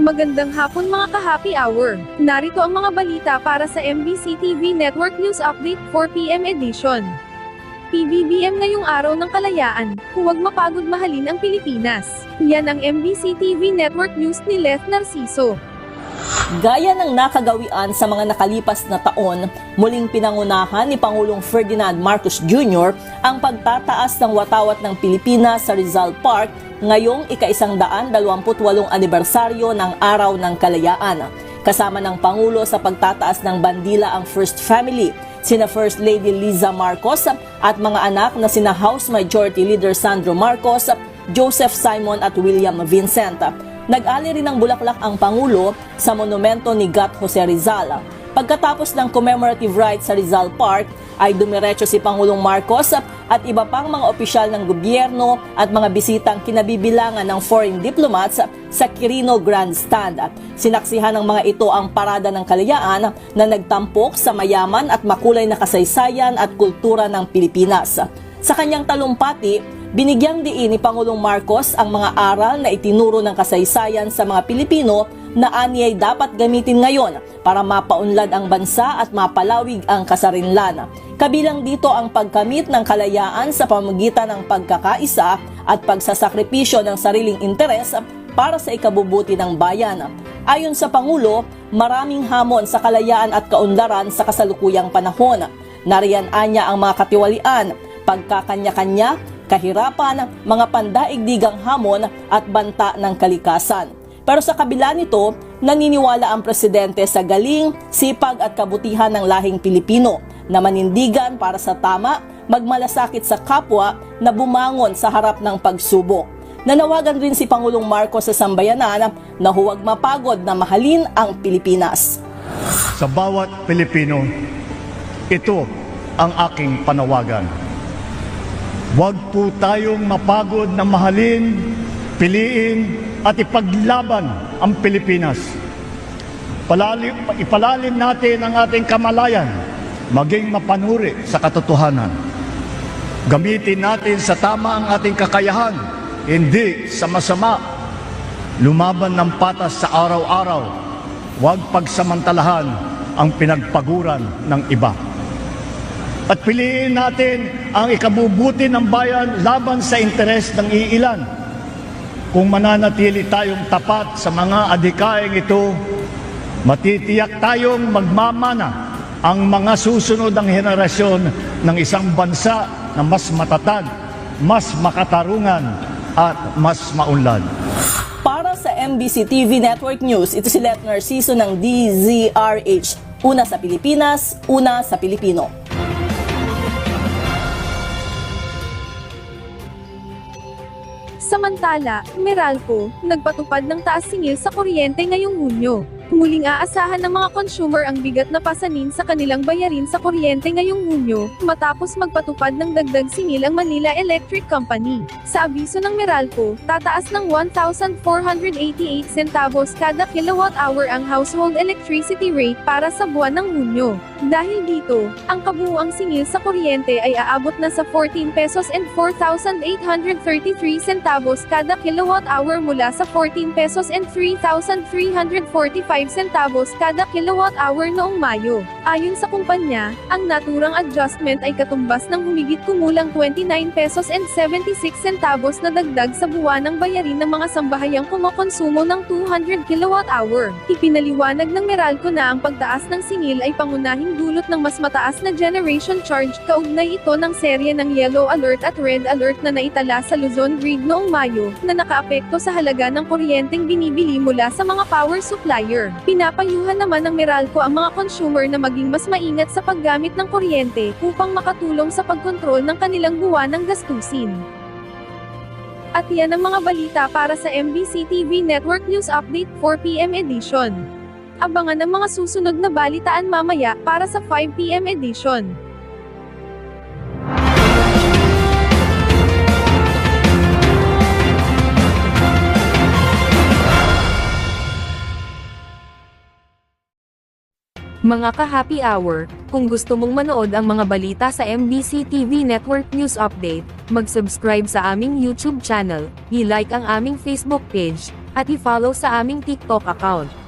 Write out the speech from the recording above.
Magandang hapon mga ka-happy hour. Narito ang mga balita para sa MBC TV Network News Update 4 PM edition. PBBM ngayong araw ng kalayaan, huwag mapagod mahalin ang Pilipinas. Yan ang MBC TV Network News ni Leth Narciso. Gaya ng nakagawian sa mga nakalipas na taon, muling pinangunahan ni Pangulong Ferdinand Marcos Jr. ang pagtataas ng watawat ng Pilipinas sa Rizal Park ngayong ika-128 anibersaryo ng Araw ng Kalayaan. Kasama ng Pangulo sa pagtataas ng bandila ang First Family, sina First Lady Liza Marcos at mga anak na sina House Majority Leader Sandro Marcos, Joseph Simon at William Vincent. Nag-ali rin ng bulaklak ang Pangulo sa monumento ni Gat Jose Rizal. Pagkatapos ng commemorative ride sa Rizal Park, ay dumiretso si Pangulong Marcos at iba pang mga opisyal ng gobyerno at mga bisitang kinabibilangan ng foreign diplomats sa Quirino Grandstand. Sinaksihan ng mga ito ang Parada ng Kalayaan na nagtampok sa mayaman at makulay na kasaysayan at kultura ng Pilipinas. Sa kanyang talumpati, binigyang diin ni Pangulong Marcos ang mga aral na itinuro ng kasaysayan sa mga Pilipino na anyay dapat gamitin ngayon para mapaunlad ang bansa at mapalawig ang kasarinlan. Kabilang dito ang pagkamit ng kalayaan sa pamamagitan ng pagkakaisa at pagsasakripisyo ng sariling interes para sa ikabubuti ng bayan. Ayon sa Pangulo, maraming hamon sa kalayaan at kaunlaran sa kasalukuyang panahon. Nariyan anya ang mga katiwalian, pagkakanya-kanya, kahirapan, mga pandaigdigang hamon at banta ng kalikasan. Pero sa kabila nito, naniniwala ang presidente sa galing, sipag at kabutihan ng lahing Pilipino na manindigan para sa tama, magmalasakit sa kapwa na bumangon sa harap ng pagsubok. Nanawagan rin si Pangulong Marcos sa sambayanan na huwag mapagod na mahalin ang Pilipinas. Sa bawat Pilipino, ito ang aking panawagan. Huwag po tayong mapagod na mahalin, piliin at ipaglaban ang Pilipinas. Ipalalim natin ang ating kamalayan, maging mapanuri sa katotohanan. Gamitin natin sa tama ang ating kakayahan, hindi sa masama. Lumaban ng patas sa araw-araw, huwag pagsamantalahan ang pinagpaguran ng iba. At piliin natin ang ikabubuti ng bayan laban sa interes ng iilan. Kung mananatili tayong tapat sa mga adhikaing ito, matitiyak tayong magmamana ang mga susunod ng henerasyon ng isang bansa na mas matatag, mas makatarungan at mas maunlad. Para sa MBC TV Network News, ito si Leth Narciso ng DZRH. Una sa Pilipinas, una sa Pilipino. Samantala, Meralco, nagpatupad ng taas singil sa kuryente ngayong Hunyo. Muling aasahan ng mga consumer ang bigat na pasanin sa kanilang bayarin sa kuryente ngayong Hunyo, matapos magpatupad ng dagdag singil ang Manila Electric Company. Sa abiso ng Meralco, tataas ng 1,488 centavos kada kilowatt-hour ang household electricity rate para sa buwan ng Hunyo. Dahil dito, ang kabuuang singil sa kuryente ay aabot na sa 14 pesos and 4,833 centavos kada kilowatt-hour mula sa 14 pesos and 3,345 centavos kada kilowatt-hour noong Mayo. Ayon sa kumpanya, ang naturang adjustment ay katumbas ng humigit kumulang 29 pesos and 76 centavos na dagdag sa buwan ng bayarin ng mga sambahayang kumokonsumo ng 200 kilowatt-hour. Ipinaliwanag ng Meralco na ang pagtaas ng singil ay pangunahing dulot ng mas mataas na generation charge kaugnay ito ng serye ng Yellow Alert at Red Alert na naitala sa Luzon Grid noong Mayo, na nakaapekto sa halaga ng kuryenteng binibili mula sa mga power supplier. Pinapayuhan naman ng Meralco ang mga consumer na maging mas maingat sa paggamit ng kuryente upang makatulong sa pagkontrol ng kanilang buwanang gastusin. At yan ang mga balita para sa MBC TV Network News Update 4 PM edition. Abangan ang mga susunod na balitaan mamaya para sa 5 PM edition. Mga ka-happy hour, kung gusto mong manood ang mga balita sa MBC TV Network News Update, mag-subscribe sa aming YouTube channel, i-like ang aming Facebook page, at i-follow sa aming TikTok account.